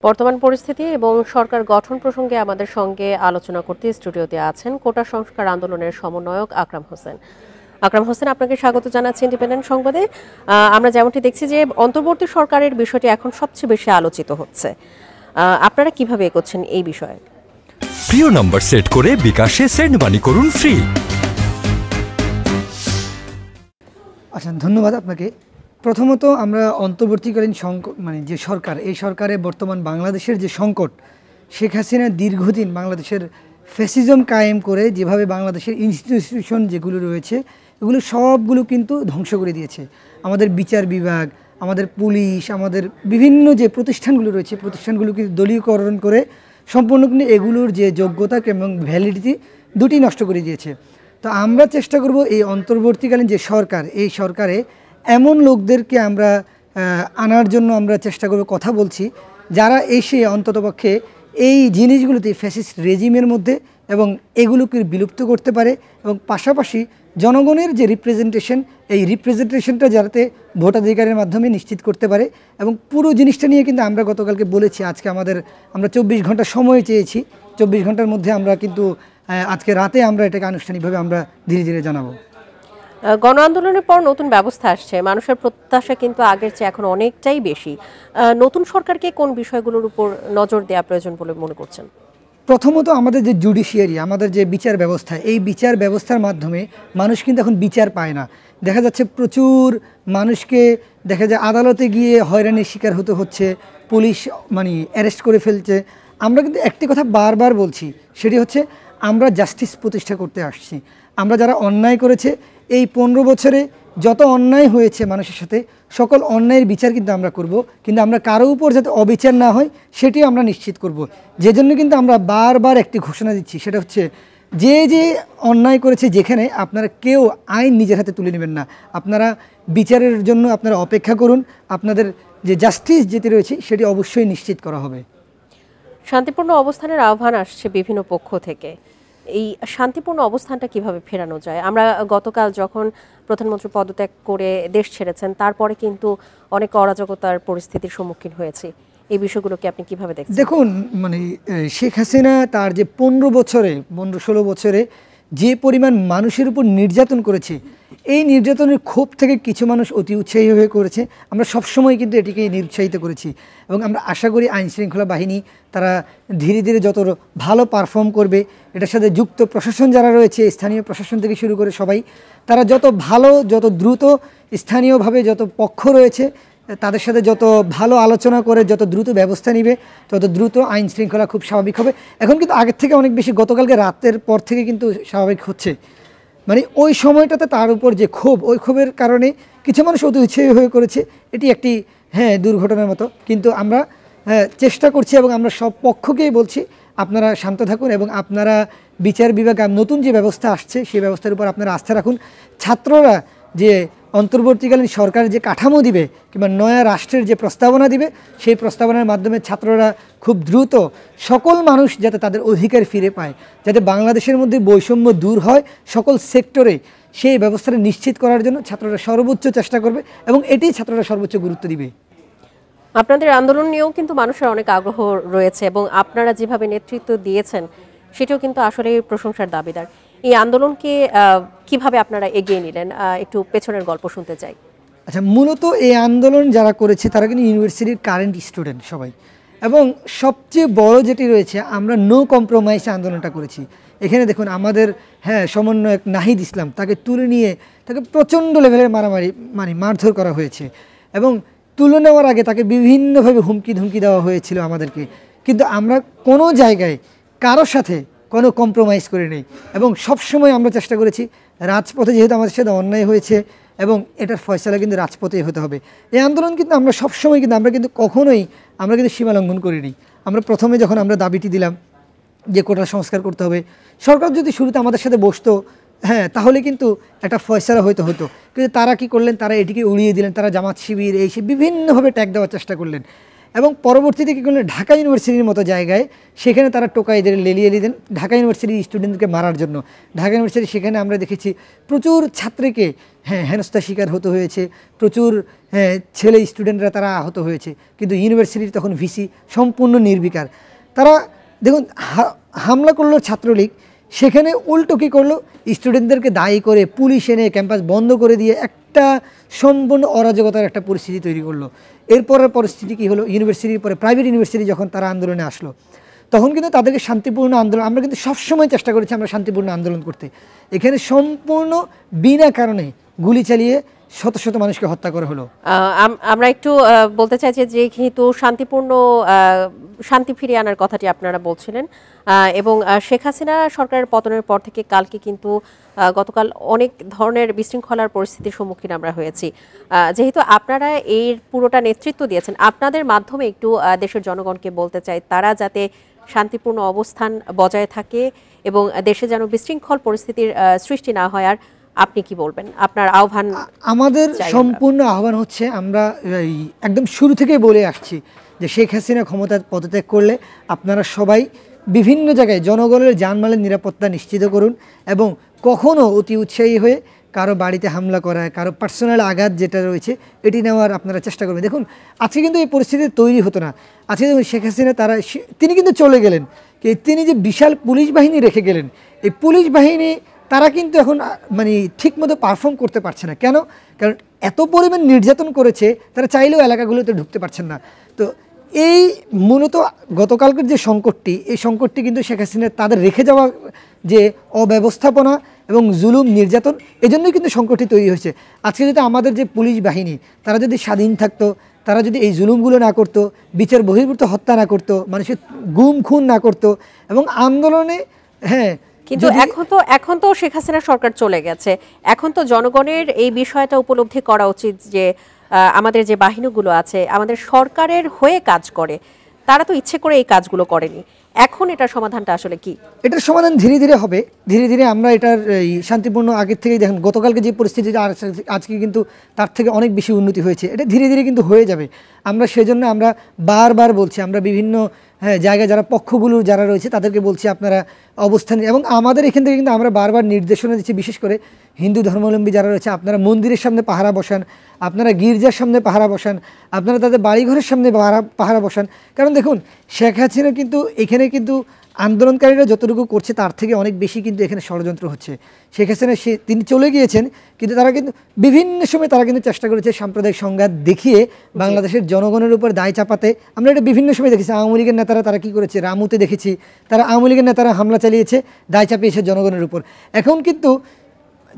বর্তমান পরিস্থিতি এবং সরকার গঠন প্রসঙ্গে আমাদের সঙ্গে আলোচনা করতে স্টুডিওতে আছেন কোটা সংস্কার আন্দোলনের সমন্বয়ক আকরাম হোসেন। আকরাম হোসেন, আপনাকে স্বাগত জানাচ্ছি ইন্ডিপেন্ডেন্ট সংবাদে। আমরা যেমনটি দেখছি যে অন্তর্বর্তী সরকারের বিষয়টি এখন সবচেয়ে বেশি আলোচিত হচ্ছে। আপনারা কিভাবে এগোচ্ছেন এই বিষয়ে? প্রিয় নম্বর সেট করে বিকাশে সেন্ড মানি করুন ফ্রি। আচ্ছা, ধন্যবাদ আপনাকে। প্রথমত আমরা অন্তর্বর্তীকালীন যে সরকার, এই সরকারে বর্তমান বাংলাদেশের যে সংকট, শেখ হাসিনা দীর্ঘদিন বাংলাদেশের ফ্যাসিজম কায়েম করে যেভাবে বাংলাদেশের ইনস্টিটিউশন যেগুলো রয়েছে এগুলো সবগুলো কিন্তু ধ্বংস করে দিয়েছে। আমাদের বিচার বিভাগ, আমাদের পুলিশ, আমাদের বিভিন্ন যে প্রতিষ্ঠানগুলো রয়েছে প্রতিষ্ঠানগুলোকে দলীয়করণ করে সম্পূর্ণ কিন্তু এগুলোর যে যোগ্যতা এবং ভ্যালিডিটি দুটি নষ্ট করে দিয়েছে। তো আমরা চেষ্টা করব এই অন্তর্বর্তীকালীন যে সরকার, এই সরকারে এমন লোকদেরকে আমরা আনার জন্য আমরা চেষ্টা করব, কথা বলছি, যারা এসে অন্ততপক্ষে এই জিনিসগুলোতে ফ্যাসিস্ট রেজিমের মধ্যে এবং এগুলোকে বিলুপ্ত করতে পারে এবং পাশাপাশি জনগণের যে রিপ্রেজেন্টেশন, এই রিপ্রেজেন্টেশনটা যাতে ভোটাধিকারের মাধ্যমে নিশ্চিত করতে পারে। এবং পুরো জিনিসটা নিয়ে কিন্তু আমরা গতকালকে বলেছি, আজকে আমরা 24 ঘন্টা সময় চেয়েছি। 24 ঘন্টার মধ্যে আমরা কিন্তু আজকে রাতে আমরা এটাকে আনুষ্ঠানিকভাবে আমরা ধীরে ধীরে জানাবো। গণ আন্দোলনের পর নতুন ব্যবস্থা আসছে, মানুষের প্রত্যাশা কিন্তু আগের চেয়ে এখন অনেকটাই বেশি। নতুন সরকারকে কোন বিষয়গুলোর উপর নজর দেওয়া প্রয়োজন বলে মনে করছেন? প্রথমত আমাদের যে জুডিশিয়ারি, আমাদের যে বিচার ব্যবস্থা, এই বিচার ব্যবস্থার মাধ্যমে মানুষ কিন্তু এখন বিচার পায় না। দেখা যাচ্ছে প্রচুর মানুষকে দেখা যায় আদালতে গিয়ে হয়রানির শিকার হতে হচ্ছে, পুলিশ অ্যারেস্ট করে ফেলছে। আমরা কিন্তু একটি কথা বারবার বলছি, সেটি হচ্ছে আমরা জাস্টিস প্রতিষ্ঠা করতে আসছি। আমরা যারা অন্যায় করেছে, এই 15 বছরে যত অন্যায় হয়েছে মানুষের সাথে, সকল অন্যায়ের বিচার কিন্তু আমরা করব, কিন্তু আমরা কারো উপর যাতে অবিচার না হয় সেটিও আমরা নিশ্চিত করব। যে জন্য কিন্তু আমরা বারবার একটি ঘোষণা দিচ্ছি, সেটা হচ্ছে যে অন্যায় করেছে যেখানে, আপনারা কেউ আইন নিজের হাতে তুলে নেবেন না। আপনারা বিচারের জন্য আপনারা অপেক্ষা করুন, আপনাদের যে জাস্টিস যেটি রয়েছে সেটি অবশ্যই নিশ্চিত করা হবে। শান্তিপূর্ণ অবস্থানের আহ্বান আসছে বিভিন্ন পক্ষ থেকে। এই শান্তিপূর্ণ অবস্থানটা কিভাবে ফেরানো যায়? আমরা গতকাল যখন প্রধানমন্ত্রী পদত্যাগ করে দেশ ছেড়েছেন, তারপরে কিন্তু অনেক অরাজকতার পরিস্থিতির সম্মুখীন হয়েছে। এই বিষয়গুলোকে আপনি কিভাবে দেখছেন? দেখুন, শেখ হাসিনা তার যে 15-16 বছরে যে পরিমাণ মানুষের উপর নির্যাতন করেছে, এই নির্যাতনের ক্ষোভ থেকে কিছু মানুষ অতি উৎসাহী হয়ে করেছে। আমরা সবসময় কিন্তু এটিকে নিরুৎসাহিত করেছি এবং আমরা আশা করি আইনশৃঙ্খলা বাহিনী তারা ধীরে ধীরে যত ভালো পারফর্ম করবে, এটার সাথে যুক্ত প্রশাসন যারা রয়েছে, স্থানীয় প্রশাসন থেকে শুরু করে সবাই, তারা যত ভালো, যত দ্রুত স্থানীয়ভাবে যত পক্ষ রয়েছে তাদের সাথে যত ভালো আলোচনা করে যত দ্রুত ব্যবস্থা নিবে, তত দ্রুত আইন শৃঙ্খলা খুব স্বাভাবিক হবে। এখন কিন্তু আগের থেকে অনেক বেশি, গতকালকে রাতের পর থেকে কিন্তু স্বাভাবিক হচ্ছে। ওই সময়টাতে তার উপর যে ক্ষোভ, ওই ক্ষোভের কারণে কিছু মানুষ অতি উৎসাহী হয়ে করেছে। এটি একটি দুর্ঘটনার মতো, কিন্তু আমরা চেষ্টা করছি এবং আমরা সব পক্ষকেই বলছি, আপনারা শান্ত থাকুন এবং আপনারা বিচার বিভাগ নতুন যে ব্যবস্থা আসছে সেই ব্যবস্থার উপর আপনারা আস্থা রাখুন। ছাত্ররা যে অন্তর্বর্তীকালীন সরকার যে কাঠামো দিবে কিংবা নয়া রাষ্ট্রের যে প্রস্তাবনা দিবে, সেই প্রস্তাবনার মাধ্যমে ছাত্ররা খুব দ্রুত সকল মানুষ যাতে তাদের অধিকার ফিরে পায়, যাতে বাংলাদেশের মধ্যে বৈষম্য দূর হয় সকল সেক্টরে, সেই ব্যবস্থাটা নিশ্চিত করার জন্য ছাত্ররা সর্বোচ্চ চেষ্টা করবে এবং এটি ছাত্ররা সর্বোচ্চ গুরুত্ব দিবে। আপনাদের আন্দোলন নিয়েও কিন্তু মানুষের অনেক আগ্রহ রয়েছে এবং আপনারা যেভাবে নেতৃত্ব দিয়েছেন সেটাও কিন্তু আসলে প্রশংসার দাবিদার। এই আন্দোলনকে কিভাবে আপনারা এগিয়ে নিলেন, একটু পেছনের গল্প শুনতে চাই। আচ্ছা, মূলত এই আন্দোলন যারা করেছে তারা কিন্তু ইউনিভার্সিটির কারেন্ট স্টুডেন্ট সবাই, এবং সবচেয়ে বড় যেটি রয়েছে, আমরা নো কম্প্রোমাইজ আন্দোলনটা করেছি। এখানে দেখুন, আমাদের সমন্বয়ক নাহিদ ইসলাম, তাকে তুলে নিয়ে তাকে প্রচণ্ড লেভেলের মারধর করা হয়েছে এবং তুলে নেওয়ার আগে তাকে বিভিন্নভাবে হুমকি ধুমকি দেওয়া হয়েছিল আমাদেরকে, কিন্তু আমরা কোনো জায়গায় কারোর সাথে কোনো কম্প্রোমাইজ করে নেই এবং সবসময় আমরা চেষ্টা করেছি রাজপথে, যেহেতু আমাদের সাথে অন্যায় হয়েছে এবং এটার ফয়সালা কিন্তু রাজপথেই হতে হবে। এই আন্দোলন কিন্তু আমরা সবসময় আমরা কখনোই সীমা লঙ্ঘন করিনি। আমরা প্রথমে যখন আমরা দাবিটি দিলাম যে কোটা সংস্কার করতে হবে, সরকার যদি শুরুতে আমাদের সাথে বসতো, তাহলে কিন্তু একটা ফয়সালা হতো। কিন্তু তারা কি করলেন, তারা এটিকে উড়িয়ে দিলেন। তারা জামাত শিবির এই বিভিন্নভাবে ট্যাগ দেওয়ার চেষ্টা করলেন এবং পরবর্তীতে কী করলেন, ঢাকা ইউনিভার্সিটির মতো জায়গায় সেখানে তারা টোকাইদের লেলিয়ে দিলেন ঢাকা ইউনিভার্সিটির স্টুডেন্টকে মারার জন্য। ঢাকা ইউনিভার্সিটি সেখানে আমরা দেখেছি প্রচুর ছাত্রীকে হেনস্থার শিকার হতে হয়েছে, প্রচুর ছেলে স্টুডেন্টরা তারা আহত হয়েছে, কিন্তু ইউনিভার্সিটির তখন ভিসি সম্পূর্ণ নির্বিকার। তারা দেখুন হামলা করলো ছাত্রলীগ, সেখানে উল্টো কী করলো, স্টুডেন্টদেরকে দায়ী করে পুলিশ এনে ক্যাম্পাস বন্ধ করে দিয়ে একটা সম্পূর্ণ অরাজকতার একটা পরিস্থিতি তৈরি করলো। এরপরের পরিস্থিতি কী হলো, ইউনিভার্সিটির পরে প্রাইভেট ইউনিভার্সিটি যখন তারা আন্দোলনে আসলো, তখন কিন্তু তাদেরকে শান্তিপূর্ণ আন্দোলন, আমরা কিন্তু সবসময় চেষ্টা করেছি আমরা শান্তিপূর্ণ আন্দোলন করতে। এখানে সম্পূর্ণ বিনা কারণে গুলি চালিয়ে শত শত মানুষকে হত্যা করা হলো। আমরা একটু বলতে চাই যে যেহেতু শান্তিপূর্ণ শান্তি ফিরিয়ে আনার কথাটি আপনারা বলছিলেন, এবং শেখ হাসিনা সরকারের পতনের পর থেকে কালকে কিন্তু গতকাল অনেক ধরনের বিশৃঙ্খলার পরিস্থিতির সম্মুখীন আমরা হয়েছি। যেহেতু আপনারা এই পুরোটা নেতৃত্ব দিয়েছেন, আপনাদের মাধ্যমে একটু দেশের জনগণকে বলতে চাই তারা যাতে শান্তিপূর্ণ অবস্থান বজায় থাকে এবং দেশে যেন বিশৃঙ্খল পরিস্থিতির সৃষ্টি না হয়। আর আপনি কি বলবেন, আপনার আহ্বান? আমাদের সম্পূর্ণ আহ্বান হচ্ছে, আমরা একদম শুরু থেকেই বলে আসছি যে শেখ হাসিনা ক্ষমতা পদত্যাগ করলে আপনারা সবাই বিভিন্ন জায়গায় জনগণের জানমালের নিরাপত্তা নিশ্চিত করুন এবং কখনো অতি উৎসাহী হয়ে কারো বাড়িতে হামলা করা, কারো পার্সোনাল আঘাত যেটা রয়েছে এটি নেওয়ার আপনারা চেষ্টা করবেন। দেখুন আজকে কিন্তু এই পরিস্থিতি তৈরি হতো না। আজকে দেখুন শেখ হাসিনা তিনি কিন্তু চলে গেলেন, তিনি যে বিশাল পুলিশ বাহিনী রেখে গেলেন, এই পুলিশ বাহিনী তারা কিন্তু এখন মানে ঠিকমতো পারফর্ম করতে পারছে না। কেন? কারণ এত পরিমাণ নির্যাতন করেছে, তারা চাইলেও এলাকাগুলোতে ঢুকতে পারছেন না। তো এই মূলত গতকালকের যে সংকটটি, এই সংকটটি কিন্তু শেখ হাসিনা তাদের রেখে যাওয়া যে অব্যবস্থাপনা এবং জুলুম নির্যাতন, এজন্যই কিন্তু সংকটটি তৈরি হয়েছে। আজকে যদি আমাদের যে পুলিশ বাহিনী তারা যদি স্বাধীন থাকতো, তারা যদি এই জুলুমগুলো না করতো, বিচার বহির্ভূত হত্যা না করতো, মানুষের গুম খুন না করতো এবং আন্দোলনে কিন্তু এখন তো শেখ হাসিনা সরকার চলে গেছে, এখন তো জনগণের এই বিষয়টা উপলব্ধি করা উচিত যে আমাদের যে বাহিনীগুলো আছে আমাদের সরকারের হয়ে কাজ করে, তারা তো ইচ্ছে করে এই কাজগুলো করেনি। এখন এটার সমাধানটা আসলে কি? এটার সমাধান ধীরে ধীরে হবে, ধীরে ধীরে আমরা এটার শান্তিপূর্ণ আগের থেকে দেখেন গতকালকে যে পরিস্থিতি আজকে কিন্তু তার থেকে অনেক বেশি উন্নতি হয়েছে, এটা ধীরে ধীরে কিন্তু হয়ে যাবে। আমরা সেজন্য আমরা বারবার বলছি, আমরা বিভিন্ন জায়গায় যারা পক্ষগুলো যারা রয়েছে তাদেরকে বলছি আপনারা অবস্থান, এবং আমাদের এখান থেকে কিন্তু আমরা বারবার নির্দেশনা দিচ্ছি, বিশেষ করে হিন্দু ধর্মাবলম্বী যারা রয়েছে আপনারা মন্দিরের সামনে পাহারা বসান, আপনারা গির্জার সামনে পাহারা বসান, আপনারা তাদের বাড়িঘরের সামনে পাহারা বসান। কারণ দেখুন শেখ হাসিনা কিন্তু এখানে কিন্তু আন্দোলনকারীরা যতটুকু করছে তার থেকে অনেক বেশি কিন্তু এখানে ষড়যন্ত্র হচ্ছে। শেখ হাসিনা তিনি চলে গিয়েছেন, কিন্তু তারা কিন্তু বিভিন্ন সময় তারা কিন্তু চেষ্টা করেছে সাম্প্রদায়িক সংঘাত দেখিয়ে বাংলাদেশের জনগণের উপর দায় চাপাতে। আমরা এটা বিভিন্ন সময় দেখেছি, আওয়ামী লীগের নেতারা তারা কী করেছে, রামুতে দেখেছি তারা আওয়ামী লীগের নেতারা হামলা চালিয়েছে, দায় চাপিয়েছে জনগণের উপর। এখন কিন্তু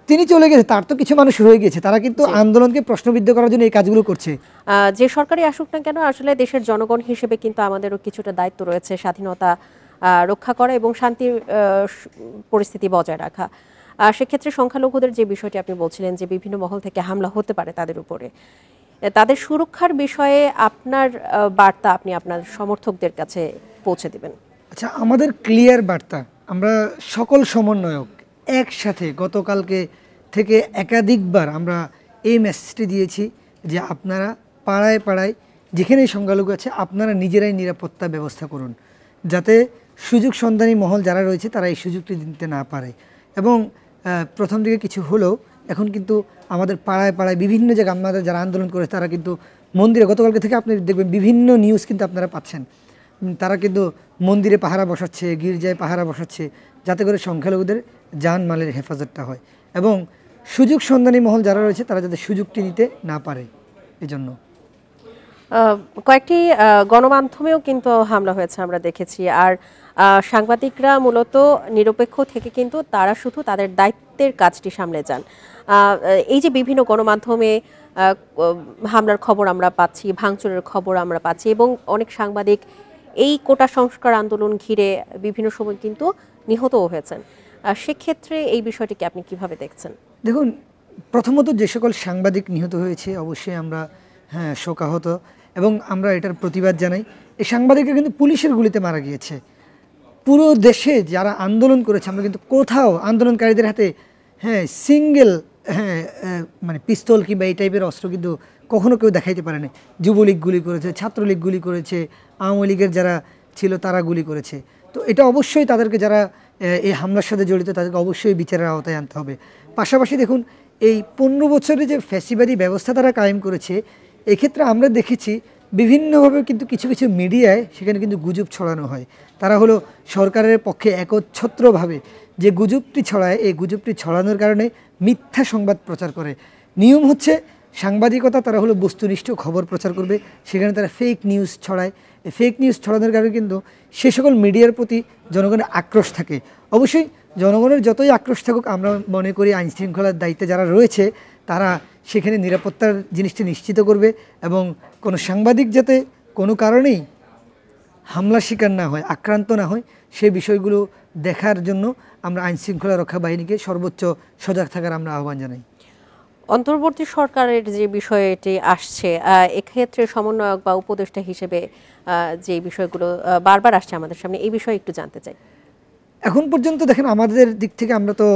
তিনি চলে গেছে, তার তো কিছু মানুষ রয়ে গেছে, তারা কিন্তু আন্দোলনকে প্রশ্নবিদ্ধ করার জন্য এই কাজগুলো করছে। যে সরকারই আসুক না কেন, আসলে দেশের জনগণ হিসেবে কিন্তু আমাদেরও কিছুটা দায়িত্ব রয়েছে স্বাধীনতা রক্ষা করা এবং শান্তির পরিস্থিতি বজায় রাখা। সেক্ষেত্রে সংখ্যালঘুদের যে বিষয়টি আপনি বলছিলেন যে বিভিন্ন মহল থেকে হামলা হতে পারে তাদের উপরে, তাদের সুরক্ষার বিষয়ে আপনার বার্তা আপনি আপনার সমর্থকদের কাছে পৌঁছে দিবেন। আচ্ছা, আমাদের ক্লিয়ার বার্তা, আমরা সকল সমন্বয়ক একসাথে গতকালকে থেকে একাধিকবার আমরা এই মেসেজটি দিয়েছি যে আপনারা পাড়ায় পাড়ায় যেখানেই সংখ্যালঘু আছে আপনারা নিজেরাই নিরাপত্তা ব্যবস্থা করুন, যাতে সুযোগ সন্ধানী মহল যারা রয়েছে তারা এই সুযোগটি দিতে না পারে। এবং প্রথম দিকে কিছু হলেও এখন কিন্তু আমাদের পাড়ায় পাড়ায় বিভিন্ন জায়গায় আমাদের যারা আন্দোলন করেছে তারা কিন্তু মন্দিরে, গতকালকে থেকে আপনি দেখবেন বিভিন্ন নিউজ কিন্তু আপনারা পাচ্ছেন, তারা কিন্তু মন্দিরে পাহারা বসাচ্ছে, গির্জায় পাহারা বসাচ্ছে, যাতে করে সংখ্যালঘুদের জানমালের হেফাজতটা হয় এবং সুযোগ সন্ধানী মহল যারা রয়েছে তারা যাতে সুযোগটি নিতে না পারে। এজন্য কয়েকটি গণমাধ্যমেও কিন্তু হামলা হয়েছে আমরা দেখেছি। আর সাংবাদিকরা মূলত নিরপেক্ষ থেকে কিন্তু তারা শুধু তাদের দায়িত্বের কাজটি সামলে যান। এই যে বিভিন্ন গণমাধ্যমে হামলার খবর আমরা পাচ্ছি, ভাঙচুরের খবর আমরা পাচ্ছি এবং অনেক সাংবাদিক এই কোটা সংস্কার আন্দোলন ঘিরে বিভিন্ন সময় কিন্তু নিহতও হয়েছেন, সেক্ষেত্রে এই বিষয়টিকে আপনি কিভাবে দেখছেন? দেখুন, প্রথমত যে সকল সাংবাদিক নিহত হয়েছে অবশ্যই আমরা শোকাহত এবং আমরা এটার প্রতিবাদ জানাই। এই সাংবাদিকরা কিন্তু পুলিশের গুলিতে মারা গিয়েছে। পুরো দেশে যারা আন্দোলন করেছে আমরা কিন্তু কোথাও আন্দোলনকারীদের হাতে সিঙ্গেল মানে পিস্তল কিংবা এই টাইপের অস্ত্র কিন্তু কখনো কেউ দেখাইতে পারেনি। যুবলীগ গুলি করেছে, ছাত্রলীগ গুলি করেছে, আওয়ামী লীগের যারা ছিল তারা গুলি করেছে। তো এটা অবশ্যই তাদেরকে যারা এই হামলার সাথে জড়িত তাদেরকে অবশ্যই বিচারের আওতায় আনতে হবে। পাশাপাশি দেখুন এই 15 বছরে যে ফ্যাসিবাদী ব্যবস্থা তারা কায়েম করেছে, এক্ষেত্রে আমরা দেখেছি বিভিন্নভাবে কিন্তু কিছু কিছু মিডিয়ায় সেখানে কিন্তু গুজব ছড়ানো হয়। তারা হলো সরকারের পক্ষে একচ্ছত্রভাবে যে গুজবটি ছড়ায়, এই গুজবটি ছড়ানোর কারণে মিথ্যা সংবাদ প্রচার করে। নিয়ম হচ্ছে সাংবাদিকতা, তারা হলো বস্তুনিষ্ঠ খবর প্রচার করবে, সেখানে তারা ফেক নিউজ ছড়ায়। এই ফেক নিউজ ছড়ানোর কারণে কিন্তু সে সকল মিডিয়ার প্রতি জনগণের আক্রোশ থাকে। অবশ্যই জনগণের যতই আক্রোশ থাকুক, আমরা মনে করি আইনশৃঙ্খলার দায়িত্বে যারা রয়েছে তারা সেখানে নিরাপত্তার জিনিসটি নিশ্চিত করবে এবং কোনো সাংবাদিক যাতে কোনো কারণেই হামলার শিকার না হয়, আক্রান্ত না হয়, সেই বিষয়গুলো দেখার জন্য আমরা আইনশৃঙ্খলা রক্ষা বাহিনীকে সর্বোচ্চ সজাগ থাকার আমরা আহ্বান জানাই। অন্তর্বর্তী সরকারের যে বিষয়টি আসছে, এক্ষেত্রে সমন্বয়ক বা উপদেষ্টা হিসেবে যে বিষয়গুলো বারবার আসছে আমাদের সামনে, এই বিষয়ে একটু জানতে চাই। এখন পর্যন্ত দেখেন আমাদের দিক থেকে আমরা তো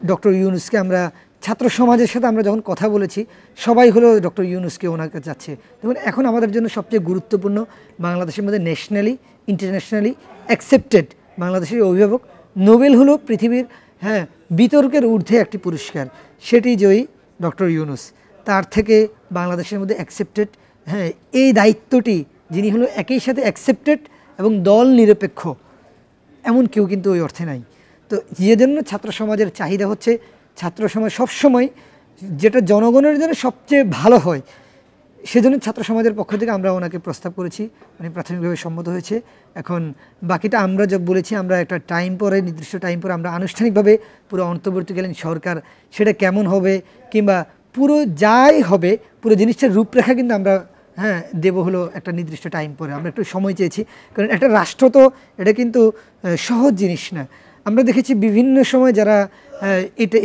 ডক্টর ইউনূসকে আমরা ছাত্র সমাজের সাথে আমরা যখন কথা বলেছি সবাই হলো ডক্টর ইউনূসকে ওনাকে চাচ্ছে। দেখুন এখন আমাদের জন্য সবচেয়ে গুরুত্বপূর্ণ বাংলাদেশের মধ্যে ন্যাশনালি ইন্টারন্যাশনালি অ্যাকসেপ্টেড বাংলাদেশের অভিভাবক নোবেল হলো পৃথিবীর বিতর্কের ঊর্ধ্বে একটি পুরস্কার, সেটি জয়ী ডক্টর ইউনূস। তার থেকে বাংলাদেশের মধ্যে অ্যাকসেপ্টেড এই দায়িত্বটি যিনি হলো একই সাথে অ্যাকসেপ্টেড এবং দল নিরপেক্ষ এমন কেউ কিন্তু ওই অর্থে নাই। তো যে জন্য ছাত্র সমাজের চাহিদা হচ্ছে ছাত্র সমাজ সবসময় যেটা জনগণের জন্য সবচেয়ে ভালো হয়, সেজন্য ছাত্র সমাজের পক্ষ থেকে আমরা ওনাকে প্রস্তাব করেছি, উনি প্রাথমিকভাবে সম্মত হয়েছে। এখন বাকিটা আমরা যা বলেছি, আমরা একটা টাইম পরে নির্দিষ্ট টাইম পরে আমরা আনুষ্ঠানিকভাবে পুরো অন্তর্বর্তীকালীন সরকার সেটা কেমন হবে কিংবা পুরো যাই হবে পুরো জিনিসটার রূপরেখা কিন্তু আমরা দেব হলো একটা নির্দিষ্ট টাইম পরে। আমরা একটু সময় চেয়েছি, কারণ একটা রাষ্ট্র তো এটা কিন্তু সহজ জিনিস না। আমরা দেখেছি বিভিন্ন সময় যারা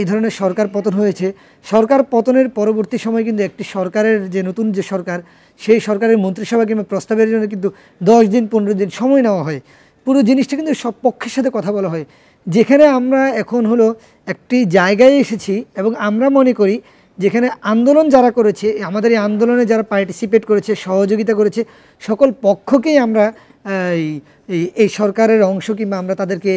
এই ধরনের সরকার পতন হয়েছে, সরকার পতনের পরবর্তী সময় কিন্তু একটি সরকারের যে নতুন যে সরকার, সেই সরকারের মন্ত্রিসভা কিংবা প্রস্তাবের জন্য কিন্তু 10 দিন 15 দিন সময় নেওয়া হয়। পুরো জিনিসটা কিন্তু সব পক্ষের সাথে কথা বলা হয়। যেখানে আমরা এখন হলো একটি জায়গায় এসেছি এবং আমরা মনে করি যেখানে আন্দোলন যারা করেছে, আমাদের এই আন্দোলনে যারা পার্টিসিপেট করেছে, সহযোগিতা করেছে, সকল পক্ষকেই আমরা এই সরকারের অংশ কিংবা আমরা তাদেরকে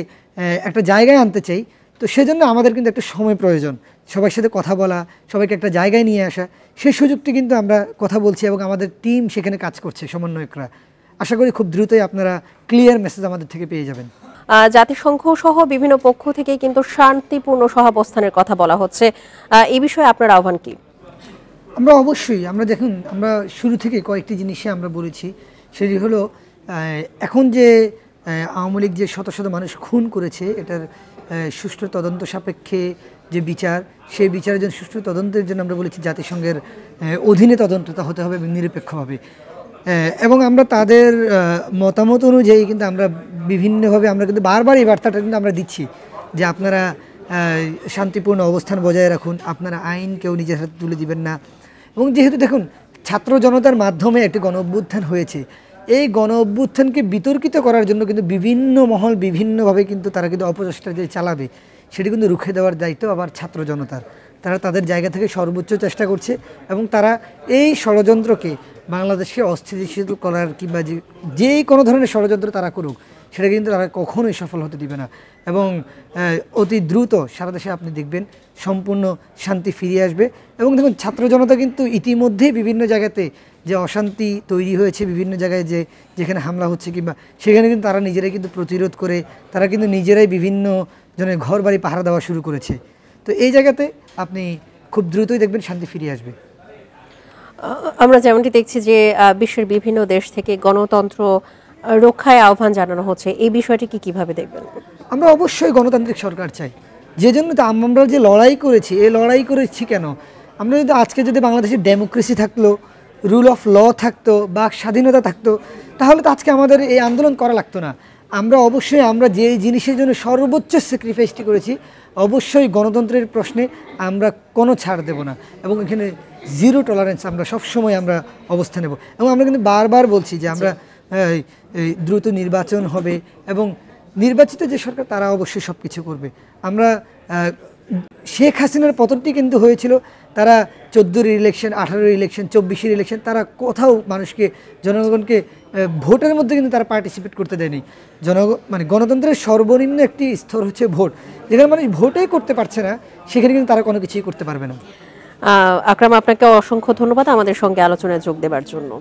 একটা জায়গায় আনতে চাই। তো সেজন্য আমাদের কিন্তু একটা সময় প্রয়োজন, সবার সাথে কথা বলা, সবাইকে একটা জায়গায় নিয়ে আসা। সেই সুযোগটি কিন্তু আমরা কথা বলছি এবং আমাদের টিম সেখানে কাজ করছে, সমন্বয়করা। আশা করি খুব দ্রুতই আপনারা ক্লিয়ার মেসেজ আমাদের থেকে পেয়ে যাবেন। জাতিসংঘ সহ বিভিন্ন পক্ষ থেকে কিন্তু শান্তিপূর্ণ সহাবস্থানের কথা বলা হচ্ছে, এই বিষয়ে আপনার আহ্বান কি? আমরা অবশ্যই দেখুন আমরা শুরু থেকে কয়েকটি জিনিসে আমরা বলেছি, সেটি হলো এখন যে আওয়ামী লীগ যে শত শত মানুষ খুন করেছে, এটার সুষ্ঠু তদন্ত সাপেক্ষে যে বিচার, সেই বিচারের জন্য সুষ্ঠু তদন্তের জন্য আমরা বলেছি জাতিসংঘের অধীনে তদন্তটা হতে হবে নিরপেক্ষভাবে। এবং আমরা তাদের মতামত অনুযায়ী কিন্তু আমরা বিভিন্নভাবে আমরা কিন্তু বারবার এই বার্তাটা কিন্তু আমরা দিচ্ছি যে আপনারা শান্তিপূর্ণ অবস্থান বজায় রাখুন, আপনারা আইন কেউ নিজের হাতে তুলে দিবেন না। এবং যেহেতু দেখুন ছাত্র জনতার মাধ্যমে একটি গণ অভ্যুত্থান হয়েছে, এই গণ অভ্যুত্থানকে বিতর্কিত করার জন্য কিন্তু বিভিন্ন মহল বিভিন্নভাবে কিন্তু তারা কিন্তু অপচেষ্টা যে চালাবে, সেটি কিন্তু রুখে দেওয়ার দায়িত্ব আবার ছাত্র জনতার। তারা তাদের জায়গা থেকে সর্বোচ্চ চেষ্টা করছে এবং তারা এই ষড়যন্ত্রকে বাংলাদেশকে অস্থিতিশীল করার কিংবা যে কোনো ধরনের ষড়যন্ত্র তারা করুক, সেটা কিন্তু তারা কখনোই সফল হতে দিবে না। এবং অতি দ্রুত সারা দেশে আপনি দেখবেন সম্পূর্ণ শান্তি ফিরিয়ে আসবে। এবং দেখুন ছাত্র জনতা কিন্তু ইতিমধ্যেই বিভিন্ন জায়গাতে যে অশান্তি তৈরি হয়েছে, বিভিন্ন জায়গায় যেখানে হামলা হচ্ছে কিংবা সেখানে কিন্তু তারা নিজেরাই কিন্তু প্রতিরোধ করে তারা কিন্তু নিজেরাই বিভিন্ন জনের ঘর বাড়ি পাহারা দেওয়া শুরু করেছে। তো এই জায়গাতে আপনি খুব দ্রুতই দেখবেন শান্তি ফিরে আসবে। আমরা যেমনটি দেখছি যে বিশ্বের বিভিন্ন দেশ থেকে গণতন্ত্র রক্ষায় আহ্বান জানানো হচ্ছে, এই বিষয়টি কিভাবে দেখবেন? আমরা অবশ্যই গণতান্ত্রিক সরকার চাই, যে জন্য তো আমরা যে লড়াই করেছি, এই লড়াই করেছি কেন? আমরা যদি আজকে যদি বাংলাদেশের ডেমোক্রেসি থাকলো, রুল অফ ল থাকতো, বাক স্বাধীনতা থাকতো, তাহলে তো আজকে আমাদের এই আন্দোলন করা লাগতো না। আমরা অবশ্যই আমরা যে জিনিসের জন্য সর্বোচ্চ স্যাক্রিফাইসটি করেছি, অবশ্যই গণতন্ত্রের প্রশ্নে আমরা কোনো ছাড় দেব না এবং এখানে জিরো টলারেন্স আমরা সবসময় আমরা অবস্থা নেব। এবং আমরা কিন্তু বারবার বলছি যে আমরা দ্রুত নির্বাচন হবে এবং নির্বাচিত যে সরকার তারা অবশ্যই সব কিছু করবে। আমরা শেখ হাসিনার পতনটি কিন্তু হয়েছিল তারা 14-র ইলেকশন, 18-র ইলেকশন, 24-এর ইলেকশন, তারা কোথাও মানুষকে, জনগণকে ভোটের মধ্যে কিন্তু তারা পার্টিসিপেট করতে দেয়নি। মানে গণতন্ত্রের সর্বনিম্ন একটি স্তর হচ্ছে ভোট। যেখানে মানুষ ভোটেই করতে পারছে না, সেখানে কিন্তু তারা কোনো কিছুই করতে পারবে না। আকরাম, আপনাকে অসংখ্য ধন্যবাদ আমাদের সঙ্গে আলোচনায় যোগ দেওয়ার জন্য।